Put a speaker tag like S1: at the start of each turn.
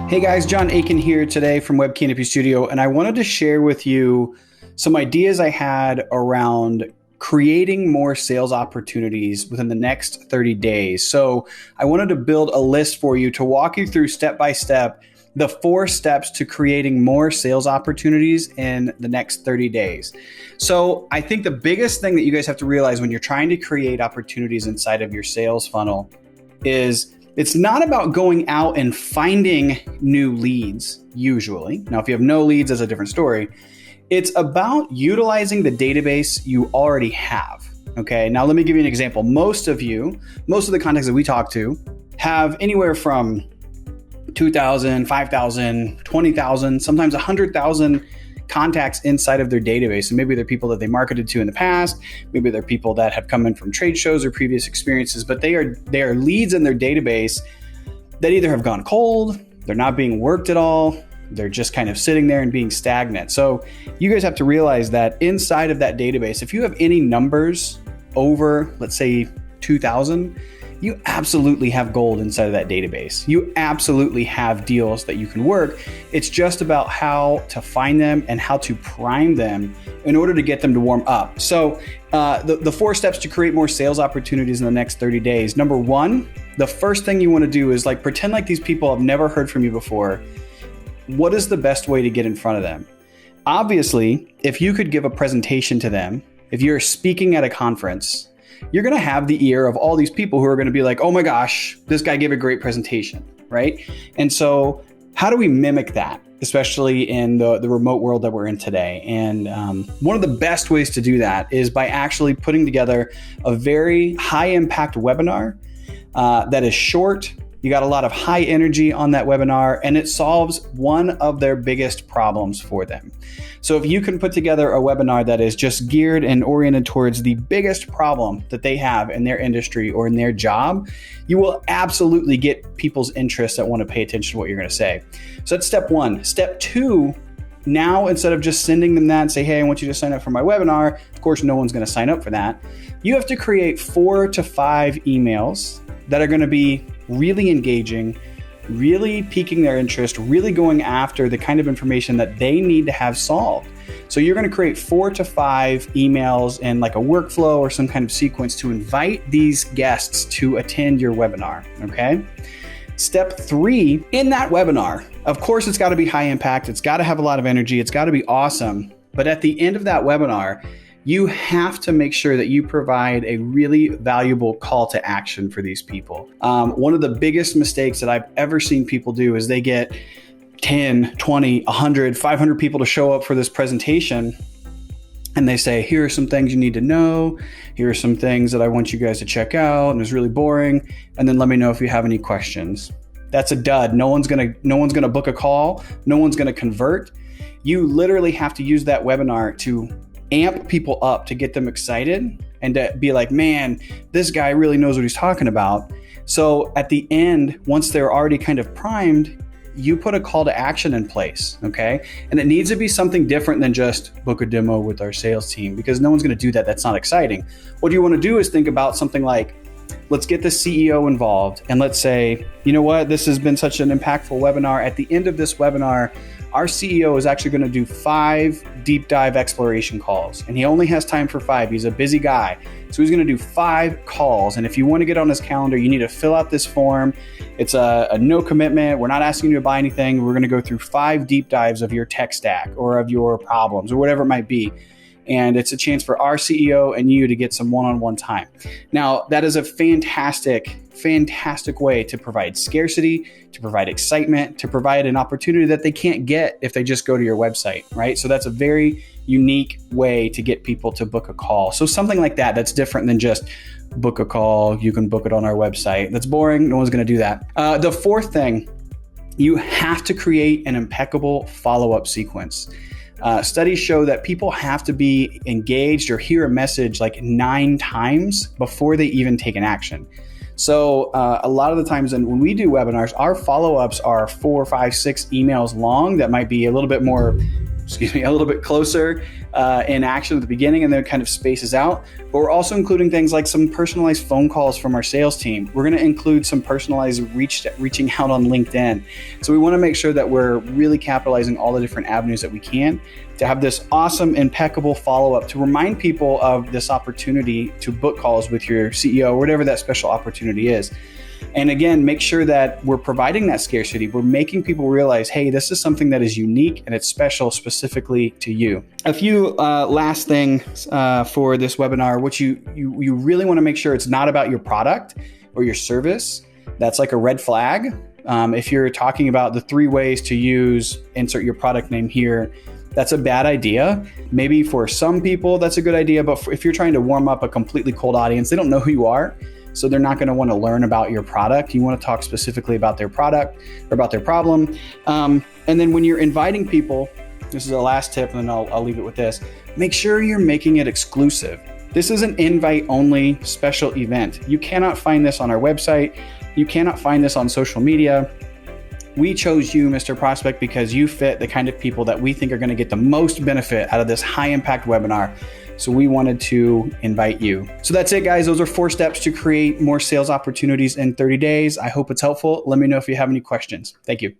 S1: Hey guys, John Aiken here today from Web Canopy Studio, and I wanted to share with you some ideas I had around creating more sales opportunities within the next 30 days. So I wanted to build a list for you to walk you through step by step the 4 steps to creating more sales opportunities in the next 30 days. So I think the biggest thing that you guys have to realize when you're trying to create opportunities inside of your sales funnel is it's not about going out and finding new leads, usually. Now, if you have no leads, that's a different story. It's about utilizing the database you already have. Okay, now let me give you an example. Most of the contacts that we talk to have anywhere from 2,000, 5,000, 20,000, sometimes 100,000 contacts inside of their database. And maybe they're people that they marketed to in the past. Maybe they're people that have come in from trade shows or previous experiences, but they are leads in their database that either have gone cold, they're not being worked at all, they're just kind of sitting there and being stagnant. So you guys have to realize that inside of that database, if you have any numbers over, let's say 2,000, you absolutely have gold inside of that database. You absolutely have deals that you can work. It's just about how to find them and how to prime them in order to get them to warm up. So the 4 steps to create more sales opportunities in the next 30 days. Number 1, the first thing you want to do is pretend like these people have never heard from you before. What is the best way to get in front of them? Obviously, if you could give a presentation to them, if you're speaking at a conference, you're going to have the ear of all these people who are going to be like, oh my gosh, this guy gave a great presentation, right? And so how do we mimic that, especially in the remote world that we're in today? And one of the best ways to do that is by actually putting together a very high impact webinar that is short. You got a lot of high energy on that webinar, and it solves one of their biggest problems for them. So if you can put together a webinar that is just geared and oriented towards the biggest problem that they have in their industry or in their job, you will absolutely get people's interest that want to pay attention to what you're going to say. So that's step 1. Step 2, now instead of just sending them that and say, hey, I want you to sign up for my webinar, of course, no one's going to sign up for that. You have to create 4 to 5 emails that are going to be really engaging, really piquing their interest, really going after the kind of information that they need to have solved. So you're going to create 4 to 5 emails in a workflow or some kind of sequence to invite these guests to attend your webinar, okay? Step 3, in that webinar, of course, it's got to be high impact. It's got to have a lot of energy. It's got to be awesome. But at the end of that webinar, you have to make sure that you provide a really valuable call to action for these people. One of the biggest mistakes that I've ever seen people do is they get 10, 20, 100, 500 people to show up for this presentation. And they say, here are some things you need to know. Here are some things that I want you guys to check out. And it's really boring. And then let me know if you have any questions. That's a dud. No one's gonna book a call. No one's gonna convert. You literally have to use that webinar to amp people up, to get them excited and to be like, man, this guy really knows what he's talking about. So at the end, once they're already kind of primed, you put a call to action in place, okay? And it needs to be something different than just book a demo with our sales team, because no one's going to do that. That's not exciting. What you want to do is think about something like, let's get the CEO involved and let's say, you know what, this has been such an impactful webinar. At the end of this webinar, our CEO is actually going to do 5 deep dive exploration calls, and he only has time for 5. He's a busy guy. So he's going to do 5 calls. And if you want to get on his calendar, you need to fill out this form. It's a no commitment. We're not asking you to buy anything. We're going to go through 5 deep dives of your tech stack or of your problems or whatever it might be. And it's a chance for our CEO and you to get some one-on-one time. Now, that is a fantastic way to provide scarcity, to provide excitement, to provide an opportunity that they can't get if they just go to your website, right? So that's a very unique way to get people to book a call. So something like that, that's different than just book a call. You can book it on our website. That's boring. No one's going to do that. The 4th thing, you have to create an impeccable follow-up sequence. Studies show that people have to be engaged or hear a message 9 times before they even take an action. So a lot of the times when we do webinars, our follow-ups are 4, 5, 6 emails long that might be a little bit more a little bit closer in action at the beginning, and then it kind of spaces out. But we're also including things like some personalized phone calls from our sales team. We're going to include some personalized reaching out on LinkedIn. So we want to make sure that we're really capitalizing all the different avenues that we can to have this awesome, impeccable follow-up to remind people of this opportunity to book calls with your CEO, or whatever that special opportunity is. And again, make sure that we're providing that scarcity. We're making people realize, hey, this is something that is unique and it's special specifically to you. A few last things for this webinar, which you really want to make sure it's not about your product or your service. That's like a red flag. If you're talking about the 3 ways to use, insert your product name here, that's a bad idea. Maybe for some people, that's a good idea. But if you're trying to warm up a completely cold audience, they don't know who you are. So they're not going to want to learn about your product. You want to talk specifically about their product or about their problem. And then when you're inviting people, this is the last tip, and then I'll leave it with this. Make sure you're making it exclusive. This is an invite-only special event. You cannot find this on our website. You cannot find this on social media. We chose you, Mr. Prospect, because you fit the kind of people that we think are going to get the most benefit out of this high-impact webinar. So we wanted to invite you. So that's it, guys. Those are 4 steps to create more sales opportunities in 30 days. I hope it's helpful. Let me know if you have any questions. Thank you.